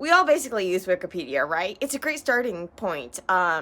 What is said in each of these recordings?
We all basically use Wikipedia, right? It's a great starting point,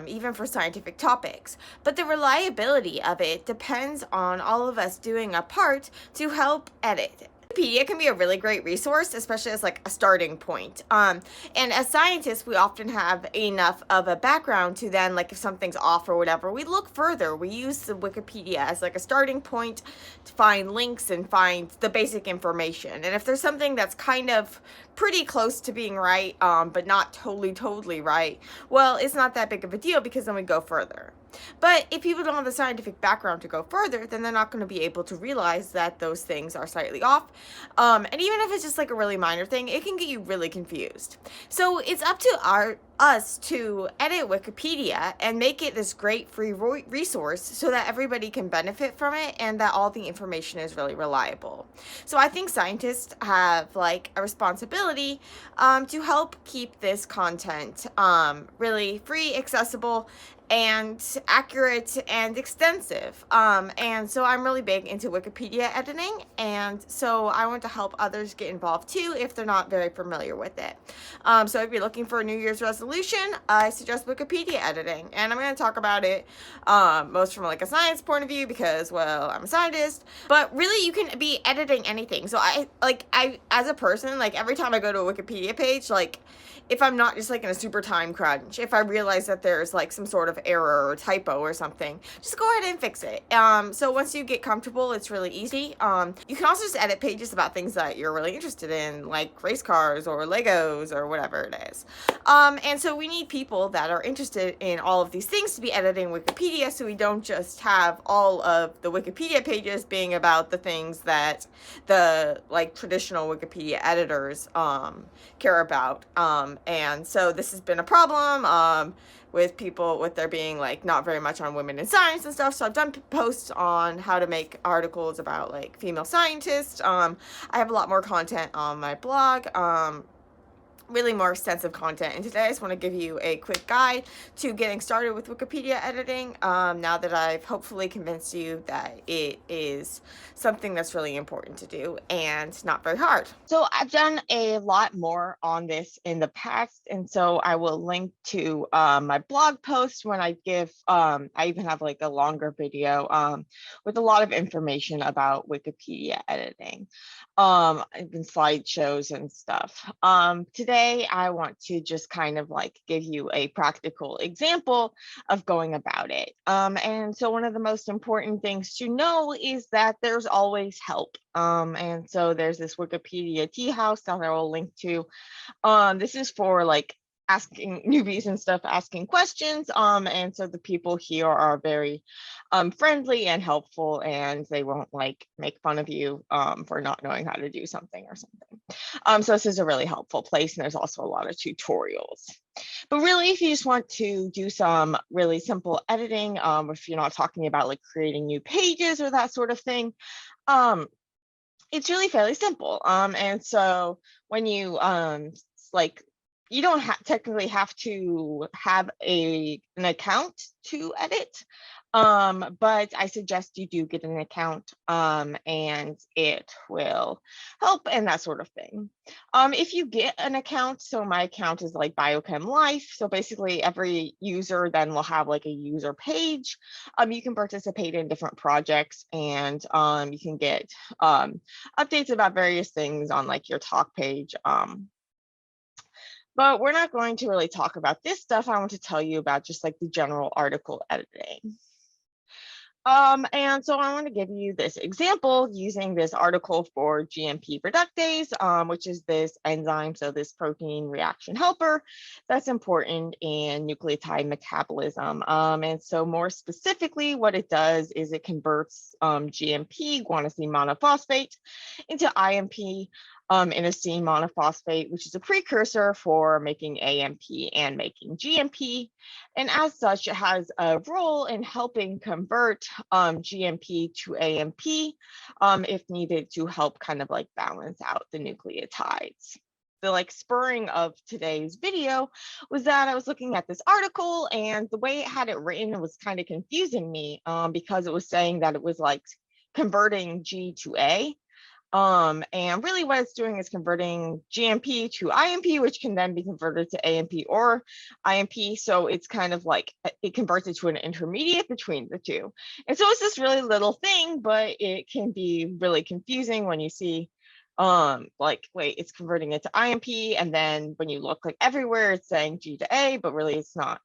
even for scientific topics. But the reliability of it depends on all of us doing a part to help edit. Wikipedia can be a really great resource, especially as like a starting point. And as scientists, we often have enough of a background to then, like, if something's off or whatever, we look further. We use the Wikipedia as like a starting point to find links and find the basic information. And if there's something that's kind of pretty close to being right, but not totally right, well, it's not that big of a deal because then we go further. But if people don't have the scientific background to go further, then they're not going to be able to realize that those things are slightly off. And even if it's just like a really minor thing, it can get you really confused. So it's up to us to edit Wikipedia and make it this great free resource so that everybody can benefit from it and that all the information is really reliable. So I think scientists have like a responsibility to help keep this content really free, accessible, and accurate and extensive. And so I'm really big into Wikipedia editing, and so I want to help others get involved too if they're not very familiar with it. So if you're looking for a New Year's resolution, I suggest Wikipedia editing, and I'm going to talk about it most from like a science point of view because, well, I'm a scientist. But really, you can be editing anything. So I as a person, like every time I go to a Wikipedia page, like if I'm not just like in a super time crunch, if I realize that there's like some sort of error or typo or something, just go ahead and fix it. So once you get comfortable, it's really easy. You can also just edit pages about things that you're really interested in, like race cars or Legos or whatever it is. And so we need people that are interested in all of these things to be editing Wikipedia, so we don't just have all of the Wikipedia pages being about the things that the like traditional Wikipedia editors care about. And so this has been a problem with people, with there being like not very much on women in science and stuff. So I've done posts on how to make articles about like female scientists. I have a lot more content on my blog. Really more extensive content. And today I just want to give you a quick guide to getting started with Wikipedia editing, now that I've hopefully convinced you that it is something that's really important to do and not very hard. So I've done a lot more on this in the past, and so I will link to my blog post when I give, I even have like a longer video with a lot of information about Wikipedia editing, even slideshows and stuff. Today, I want to just kind of like give you a practical example of going about it. And so one of the most important things to know is that there's always help. And so there's this Wikipedia tea house that I will link to. This is for like asking newbies and stuff, asking questions. And so the people here are very friendly and helpful, and they won't like make fun of you for not knowing how to do something or something. So this is a really helpful place, and there's also a lot of tutorials. But really, if you just want to do some really simple editing, if you're not talking about like creating new pages or that sort of thing, it's really fairly simple. And so when you like, you don't technically have to have an account to edit, but I suggest you do get an account, and it will help and that sort of thing. If you get an account, so my account is like Biochem Life, so basically every user then will have like a user page. You can participate in different projects, and you can get updates about various things on like your talk page. But we're not going to really talk about this stuff. I want to tell you about just like the general article editing. And so I want to give you this example using this article for Gmp Reductase, which is this enzyme, so this protein reaction helper that's important in nucleotide metabolism. And so more specifically, what it does is it converts GMP, guanosine monophosphate, into IMP, inosine monophosphate, which is a precursor for making AMP and making GMP. And as such, it has a role in helping convert GMP to AMP if needed to help kind of like balance out the nucleotides. The like spurring of today's video was that I was looking at this article, and the way it had it written was kind of confusing me because it was saying that it was like converting G to A. And really what it's doing is converting GMP to IMP, which can then be converted to AMP or IMP. So it's kind of like it converts it to an intermediate between the two. And so it's this really little thing, but it can be really confusing when you see like, wait, it's converting it to IMP, and then when you look like everywhere, it's saying G to A, but really it's not.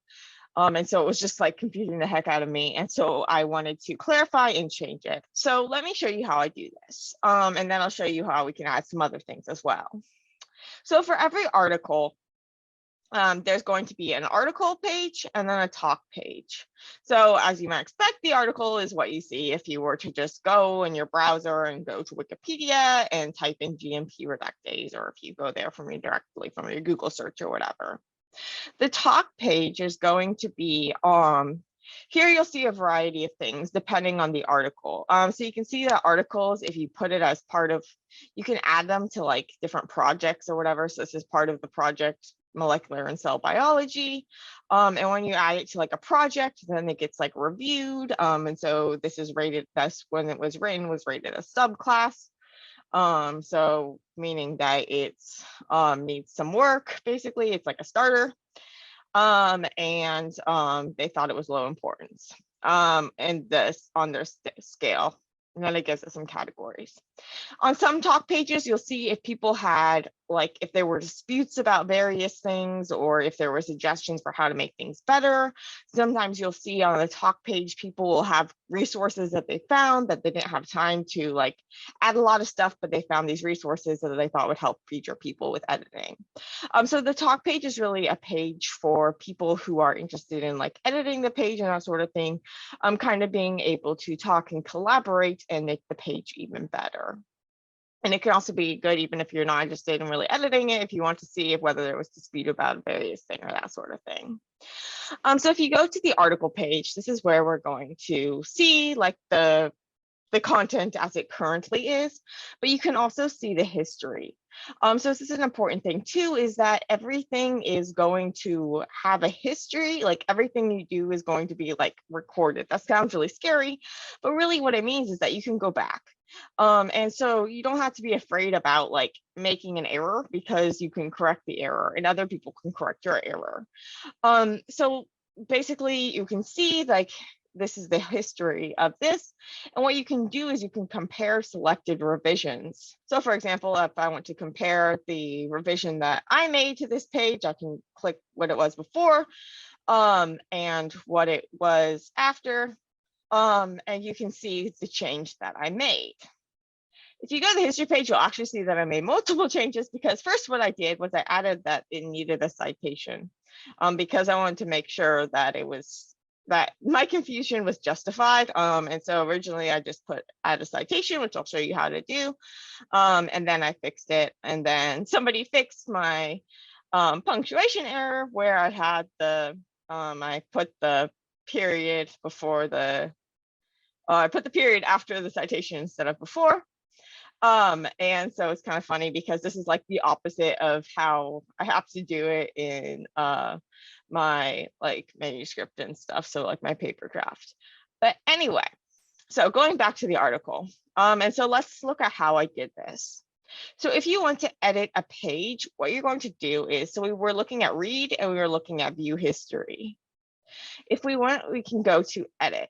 And so it was just like confusing the heck out of me. And so I wanted to clarify and change it. So let me show you how I do this. And then I'll show you how we can add some other things as well. So for every article, there's going to be an article page and then a talk page. So as you might expect, the article is what you see if you were to just go in your browser and go to Wikipedia and type in Gmp Reductase, or if you go there directly from your Google search or whatever. The talk page is going to be here you'll see a variety of things depending on the article. So you can see that articles, if you put it as part of, you can add them to like different projects or whatever. So this is part of the project molecular and cell biology. And when you add it to like a project, then it gets like reviewed. And so this is rated, that's when it was rated a subclass. So meaning that it's needs some work, basically. It's like a starter. And they thought it was low importance and this on their scale. And then it gives us some categories. On some talk pages, you'll see if people had, like, if there were disputes about various things, or if there were suggestions for how to make things better. Sometimes you'll see on the talk page, people will have resources that they found that they didn't have time to like add a lot of stuff, but they found these resources that they thought would help future people with editing. So the talk page is really a page for people who are interested in like editing the page and that sort of thing, kind of being able to talk and collaborate and make the page even better. And it can also be good even if you're not interested in really editing it, if you want to see if whether there was dispute about a various thing or that sort of thing. So if you go to the article page, this is where we're going to see like the content as it currently is, but you can also see the history. So this is an important thing too, is that everything is going to have a history, like everything you do is going to be like recorded. That sounds really scary, but really what it means is that you can go back. And so you don't have to be afraid about like making an error, because you can correct the error and other people can correct your error. So basically you can see like this is the history of this. And what you can do is you can compare selected revisions. So for example, if I want to compare the revision that I made to this page, I can click what it was before and what it was after. And you can see the change that I made. If you go to the history page, you'll actually see that I made multiple changes, because first what I did was I added that it needed a citation because I wanted to make sure that it was that my confusion was justified. And so originally I just add a citation, which I'll show you how to do. And then I fixed it. And then somebody fixed my punctuation error where I had I put the period before I put the period after the citation instead of before. And so it's kind of funny because this is like the opposite of how I have to do it in my like manuscript and stuff. So like my paper draft. But anyway, so going back to the article. And so let's look at how I did this. So if you want to edit a page, what you're going to do is, so we were looking at read and we were looking at view history. If we want, we can go to edit.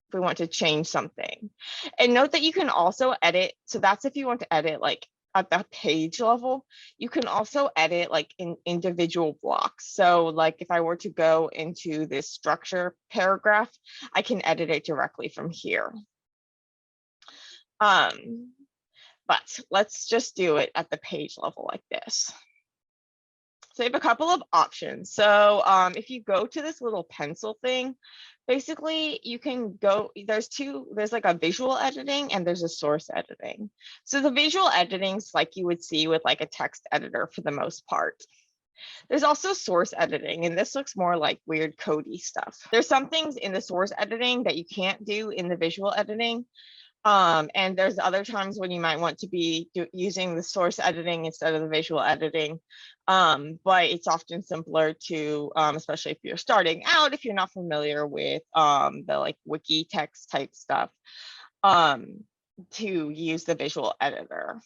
If we want to change something, and note that you can also edit. So that's if you want to edit like at the page level. You can also edit like in individual blocks. So like if I were to go into this structure paragraph, I can edit it directly from here. But let's just do it at the page level like this. So you have a couple of options. So if you go to this little pencil thing, basically you can go, there's like a visual editing and there's a source editing. So the visual editing is like you would see with like a text editor for the most part. There's also source editing, and this looks more like weird codey stuff. There's some things in the source editing that you can't do in the visual editing. And there's other times when you might want to be using the source editing instead of the visual editing. But it's often simpler to, especially if you're starting out, if you're not familiar with the like wiki text type stuff. to use the visual editor.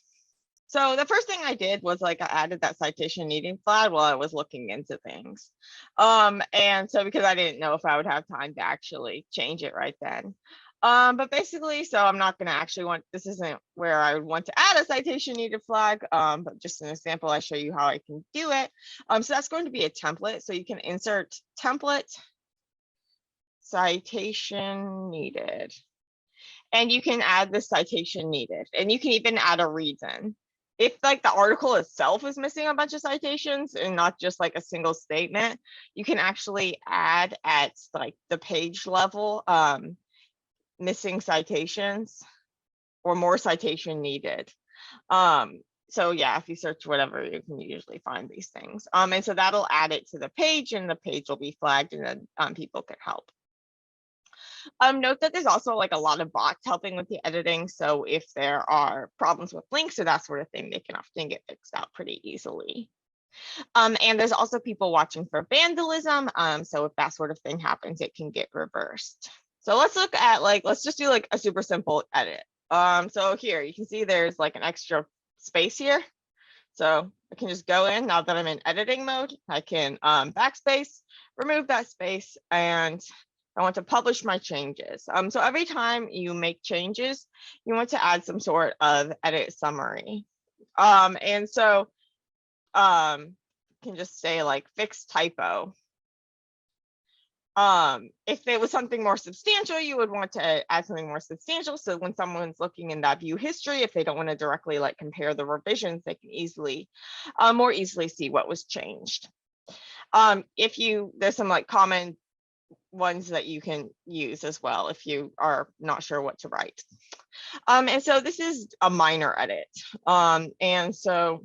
So the first thing I did was like I added that citation needing flag while I was looking into things. And so because I didn't know if I would have time to actually change it right then. But basically, so I'm not going to actually this isn't where I would want to add a citation needed flag, but just an example, I show you how I can do it. So that's going to be a template. So you can insert template, citation needed, and you can add the citation needed, and you can even add a reason. If like the article itself is missing a bunch of citations and not just like a single statement, you can actually add at like the page level missing citations or more citation needed. So yeah, if you search whatever, you can usually find these things. And so that'll add it to the page, and the page will be flagged, and then people can help. Note that there's also like a lot of bots helping with the editing. So if there are problems with links or that sort of thing, they can often get fixed out pretty easily. And there's also people watching for vandalism. So if that sort of thing happens, it can get reversed. So let's look at let's just do like a super simple edit. So here you can see there's like an extra space here. So I can just go in now that I'm in editing mode. I can backspace, remove that space, and I want to publish my changes. So every time you make changes, you want to add some sort of edit summary. And so you can just say like fix typo. If it was something more substantial, you would want to add something more substantial. So when someone's looking in that view history, if they don't want to directly like compare the revisions, they can easily, more easily see what was changed. There's some like common ones that you can use as well if you are not sure what to write. And so this is a minor edit. And so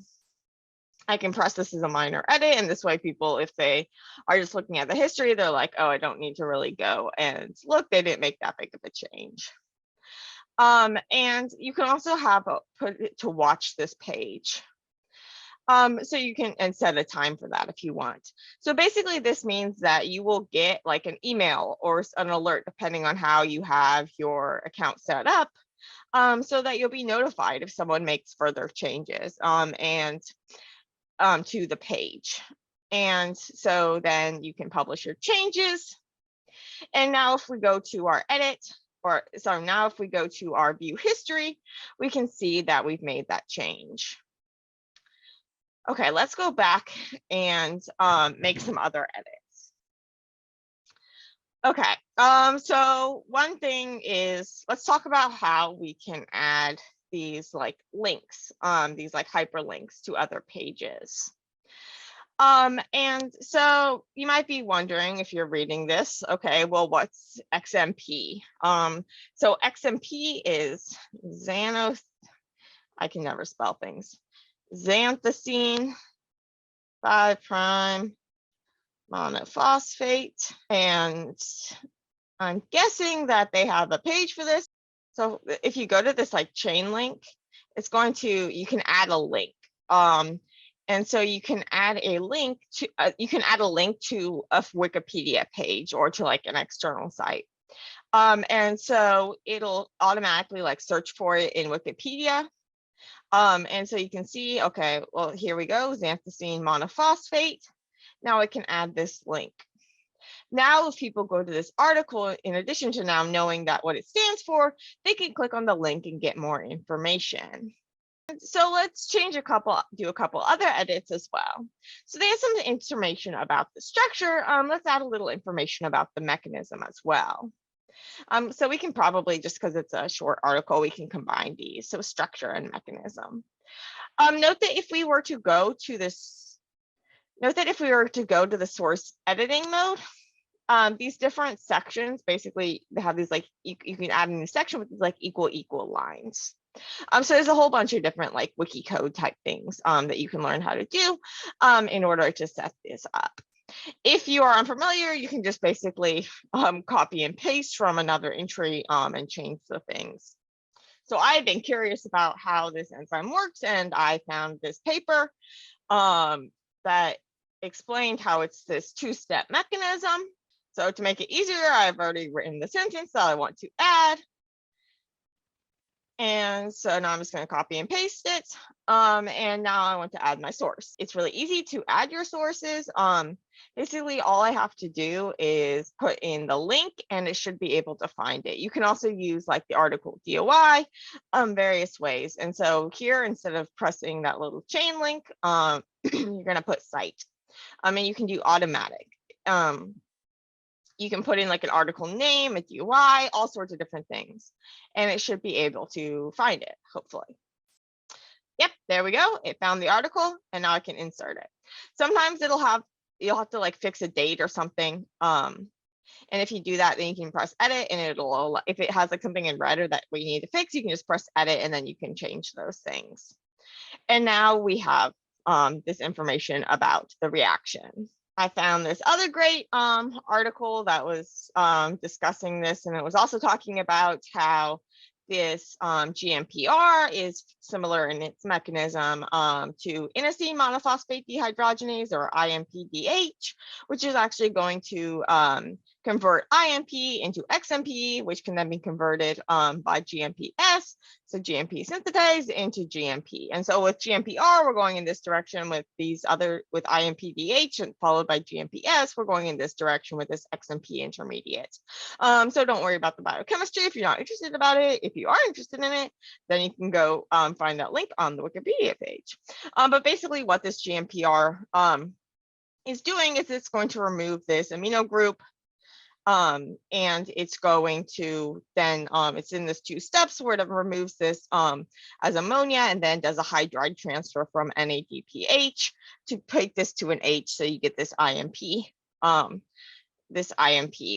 I can press this as a minor edit, and this way people, if they are just looking at the history, they're like, oh, I don't need to really go and look, they didn't make that big of a change. And you can also put it to watch this page. So you can set a time for that if you want. So basically this means that you will get like an email or an alert depending on how you have your account set up, so that you'll be notified if someone makes further changes to the page. And so then you can publish your changes. And now if we go to our edit, now if we go to our view history, we can see that we've made that change. Okay, let's go back and make some other edits. Okay, so one thing is, let's talk about how we can add these like links, these like hyperlinks to other pages. And so you might be wondering if you're reading this, okay, well, what's XMP? So XMP is I can never spell things. Xanthocene 5' monophosphate, and I'm guessing that they have a page for this. So if you go to this like chain link, you can add a link. And so you can add a link to a Wikipedia page or to like an external site. And so it'll automatically like search for it in Wikipedia. And so you can see, okay, well, here we go, xanthocene monophosphate. Now I can add this link. Now, if people go to this article, in addition to now knowing that what it stands for, they can click on the link and get more information. So let's do a couple other edits as well. So there's some information about the structure. Let's add a little information about the mechanism as well. So we can probably, just because it's a short article, we can combine these. So structure and mechanism. Note that if we were to go to the source editing mode, these different sections, basically they have these like, you can add a new section with these like equal lines. So there's a whole bunch of different like wiki code type things that you can learn how to do in order to set this up. If you are unfamiliar, you can just basically copy and paste from another entry and change the things. So I've been curious about how this enzyme works, and I found this paper that explained how it's this two-step mechanism. So to make it easier, I've already written the sentence that I want to add. And so now I'm just going to copy and paste it. And now I want to add my source. It's really easy to add your sources. Basically, all I have to do is put in the link and it should be able to find it. You can also use like the article DOI, various ways. And so here, instead of pressing that little chain link, you're going to put cite. And you can do automatic. You can put in like an article name, a DOI, all sorts of different things, and it should be able to find it, hopefully. Yep, there we go. It found the article, and now I can insert it. Sometimes you'll have to like fix a date or something. And if you do that, then you can press edit, and it'll, if it has like something in red or that we need to fix, you can just press edit, and then you can change those things. And now we have this information about the reaction. I found this other great article that was discussing this, and it was also talking about how this GMPR is similar in its mechanism to inosine monophosphate dehydrogenase, or IMPDH, which is actually going to convert IMP into XMP, which can then be converted by GMPS, so GMP synthetase into GMP. And so with GMPR, we're going in this direction. With with IMPDH and followed by GMPS, we're going in this direction with this XMP intermediate. So don't worry about the biochemistry if you're not interested about it. If you are interested in it, then you can go find that link on the Wikipedia page. But basically what this GMPR is doing is it's going to remove this amino group, and it's going to then it's in this 2 steps where it removes this as ammonia and then does a hydride transfer from NADPH to take this to an H, so you get this IMP,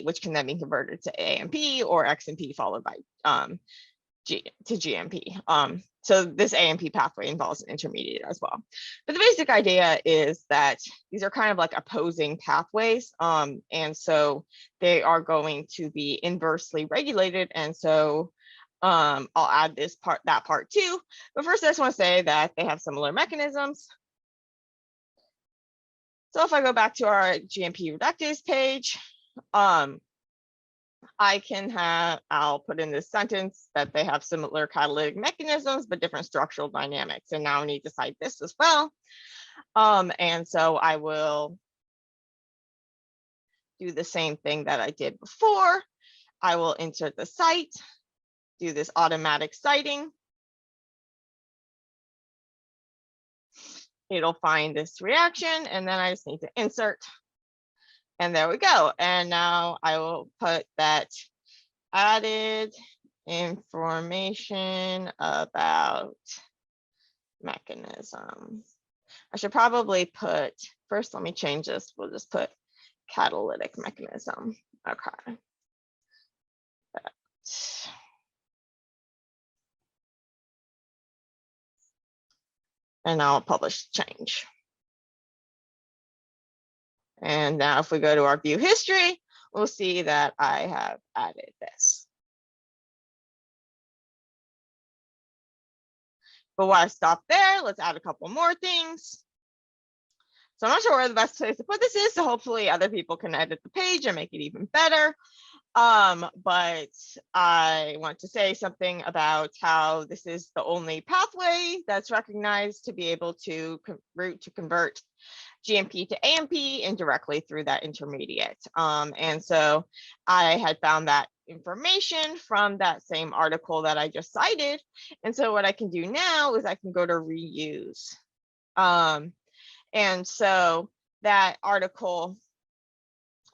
which can then be converted to AMP or XMP followed by to GMP. So this AMP pathway involves an intermediate as well. But the basic idea is that these are kind of like opposing pathways. And so they are going to be inversely regulated. And so I'll add that part too. But first I just want to say that they have similar mechanisms. So if I go back to our Gmp reductase page, I'll put in this sentence that they have similar catalytic mechanisms, but different structural dynamics. And now I need to cite this as well. And so I will do the same thing that I did before. I will insert the cite, do this automatic citing. It'll find this reaction, and then I just need to insert. And there we go. And now I will put that added information about mechanism. I should probably put, first let me change this. We'll just put catalytic mechanism. Okay. And now I'll publish change. And now if we go to our view history, we'll see that I have added this. But why stop there? Let's add a couple more things. So I'm not sure where the best place to put this is, so hopefully other people can edit the page and make it even better. But I want to say something about how this is the only pathway that's recognized to be able to convert GMP to AMP indirectly through that intermediate. And so I had found that information from that same article that I just cited. And so what I can do now is I can go to reuse. And so that article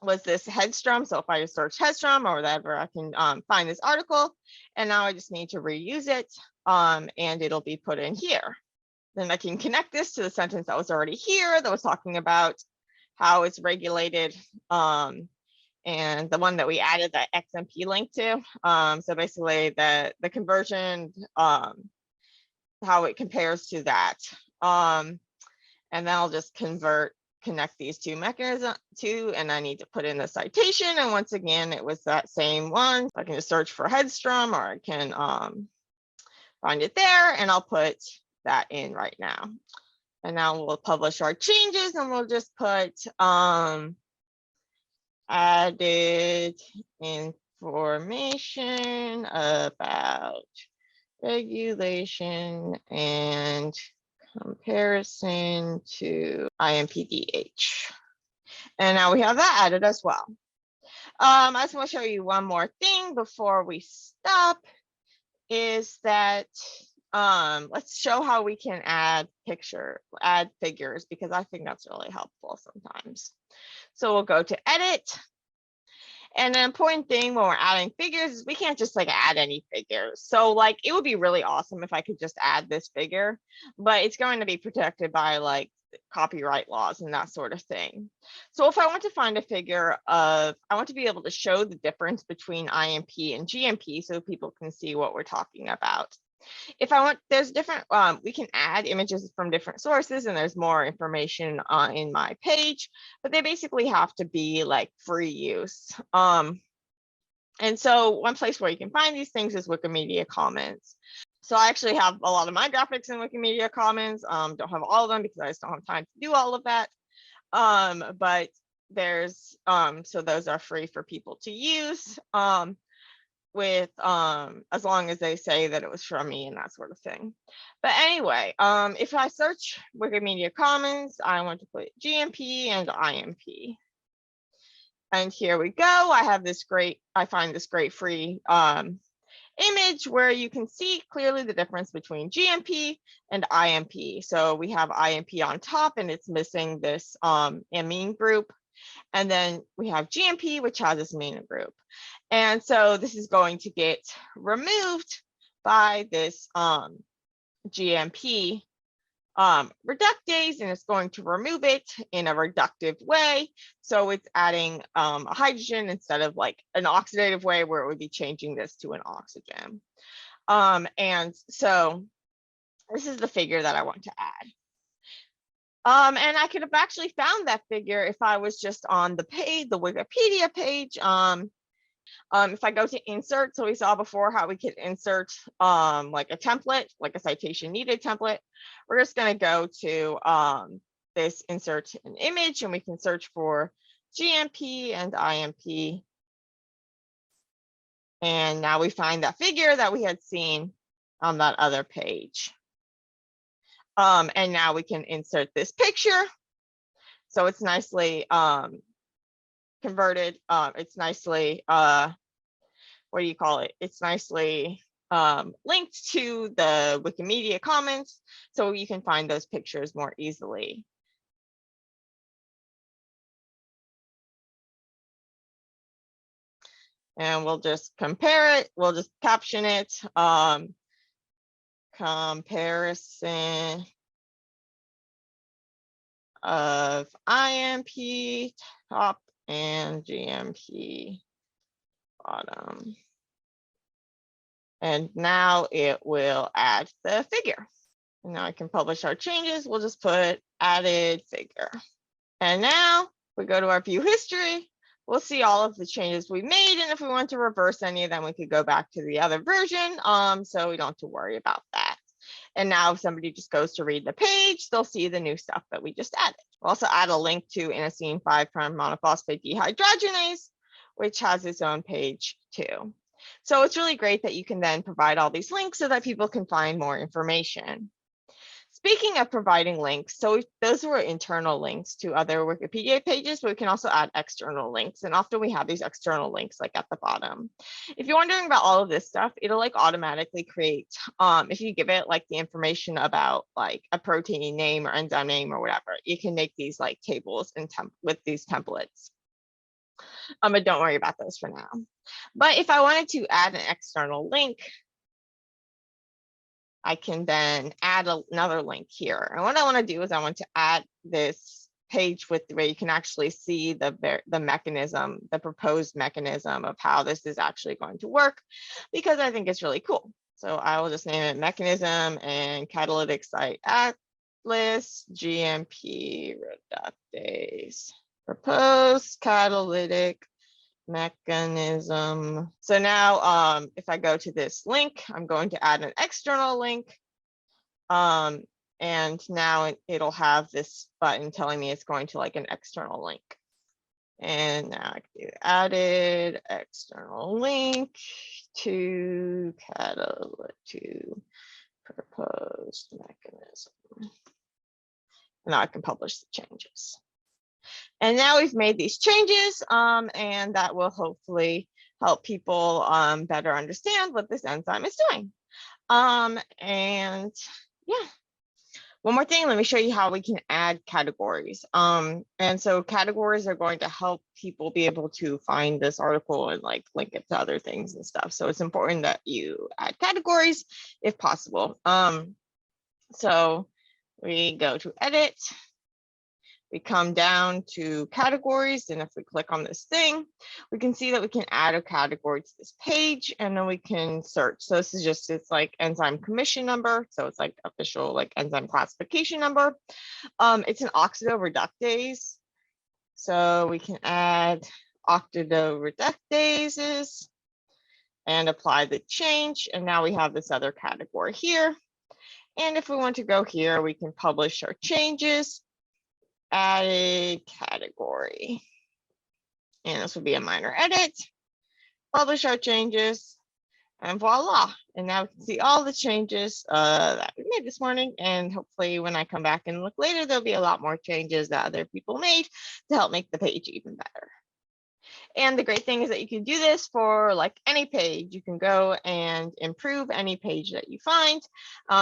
was this Hedstrom. So if I just search Hedstrom or whatever, I can find this article. And now I just need to reuse it, and it'll be put in here. Then I can connect this to the sentence that was already here that was talking about how it's regulated, and the one that we added that XMP link to. So basically the conversion, how it compares to that. And then I'll just connect these two mechanisms and I need to put in the citation. And once again, it was that same one. So I can just search for Hedstrom, or I can find it there, and I'll put that in right now. And now we'll publish our changes, and we'll just put added information about regulation and comparison to IMPDH. And now we have that added as well. I just want to show you one more thing before we stop, is that let's show how we can add figures, because I think that's really helpful sometimes. So we'll go to edit. And an important thing when we're adding figures is we can't just like add any figures. So like it would be really awesome if I could just add this figure, but it's going to be protected by like copyright laws and that sort of thing. So if I want to find a figure I want to be able to show the difference between IMP and GMP so people can see what we're talking about. If I want, there's different, we can add images from different sources, and there's more information in my page, but they basically have to be like free use. And so one place where you can find these things is Wikimedia Commons. So I actually have a lot of my graphics in Wikimedia Commons. Don't have all of them because I just don't have time to do all of that. But there's, so those are free for people to use. With as long as they say that it was from me and that sort of thing. But anyway, if I search Wikimedia Commons, I want to put GMP and IMP. And here we go. I find this great free image where you can see clearly the difference between GMP and IMP. So we have IMP on top and it's missing this amine group. And then we have GMP, which has this amino group. And so this is going to get removed by this Gmp reductase, and it's going to remove it in a reductive way. So it's adding a hydrogen instead of like an oxidative way where it would be changing this to an oxygen. And so this is the figure that I want to add. And I could have actually found that figure if I was just on the page, the Wikipedia page. If I go to insert, so we saw before how we could insert like a template, like a citation needed template. We're just going to go to this insert an image, and we can search for GMP and IMP. And now we find that figure that we had seen on that other page. And now we can insert this picture. So it's nicely converted. It's nicely, what do you call it? It's nicely linked to the Wikimedia Commons, so you can find those pictures more easily. And we'll just compare it. We'll just caption it. Comparison of IMP top and GMP bottom. And now it will add the figure. And now I can publish our changes. We'll just put added figure. And now we go to our view history. We'll see all of the changes we made. And if we want to reverse any of them, we could go back to the other version. So we don't have to worry about that. And now if somebody just goes to read the page, they'll see the new stuff that we just added. We'll also add a link to inosine 5' monophosphate dehydrogenase, which has its own page too. So it's really great that you can then provide all these links so that people can find more information. Speaking of providing links, so those were internal links to other Wikipedia pages, but we can also add external links. And often we have these external links like at the bottom. If you're wondering about all of this stuff, it'll like automatically create, if you give it like the information about like a protein name or enzyme name or whatever, you can make these like tables and with these templates. But don't worry about those for now. But if I wanted to add an external link, I can then add another link here. And what I want to do is I want to add this page with where you can actually see the mechanism, the proposed mechanism of how this is actually going to work, because I think it's really cool. So I will just name it mechanism and catalytic site atlas Gmp reductase proposed catalytic mechanism. So now if I go to this link, I'm going to add an external link. And now it'll have this button telling me it's going to like an external link. And now I can do added external link to proposed mechanism. Now I can publish the changes. And now we've made these changes, and that will hopefully help people better understand what this enzyme is doing. And yeah, one more thing, let me show you how we can add categories. And so categories are going to help people be able to find this article and like link it to other things and stuff. So it's important that you add categories if possible. So we go to edit. We come down to categories, and if we click on this thing, we can see that we can add a category to this page, and then we can search. So this is just, it's like enzyme commission number. So it's like official like enzyme classification number. It's an oxidoreductase. So we can add oxidoreductases and apply the change. And now we have this other category here. And if we want to go here, we can publish our changes. Added category, and this will be a minor edit. Publish our changes, and voila. And now we can see all the changes that we made this morning. And hopefully when I come back and look later, there'll be a lot more changes that other people made to help make the page even better. And the great thing is that you can do this for like any page. You can go and improve any page that you find.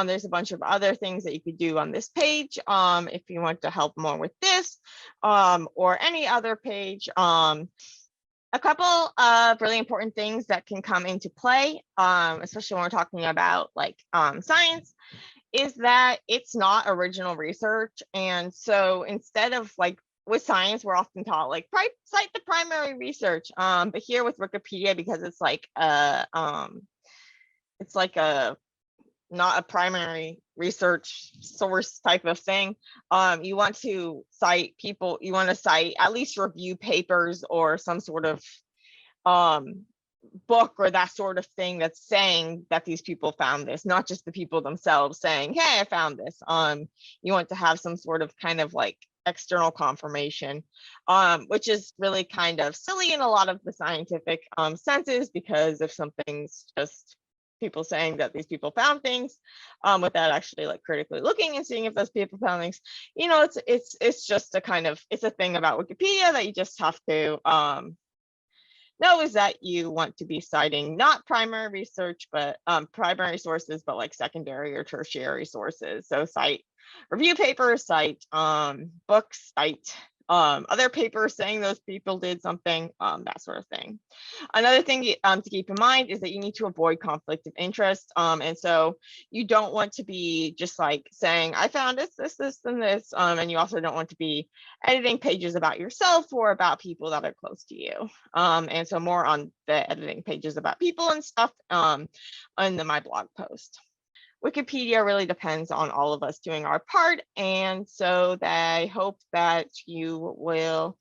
There's a bunch of other things that you could do on this page if you want to help more with this or any other page. A couple of really important things that can come into play, especially when we're talking about like science, is that it's not original research. And so instead of like with science, we're often taught like cite the primary research. But here with Wikipedia, because it's like not a primary research source type of thing. You want to cite people, you want to cite at least review papers or some sort of book or that sort of thing that's saying that these people found this, not just the people themselves saying, hey, I found this. You want to have some sort of kind of like external confirmation, which is really kind of silly in a lot of the scientific senses, because if something's just people saying that these people found things without actually like critically looking and seeing if those people found things, you know, it's just a kind of, it's a thing about Wikipedia that you just have to know, is that you want to be citing not primary research, but primary sources, but like secondary or tertiary sources. So cite review papers, cite books, cite other papers saying those people did something, that sort of thing. Another thing to keep in mind is that you need to avoid conflict of interest. And so you don't want to be just like saying, I found this, and this. And you also don't want to be editing pages about yourself or about people that are close to you. And so more on the editing pages about people and stuff on my blog post. Wikipedia really depends on all of us doing our part, and so I hope that you will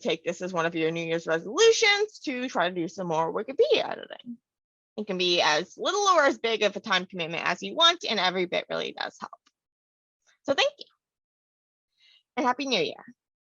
take this as one of your New Year's resolutions to try to do some more Wikipedia editing. It can be as little or as big of a time commitment as you want, and every bit really does help. So thank you, and Happy New Year.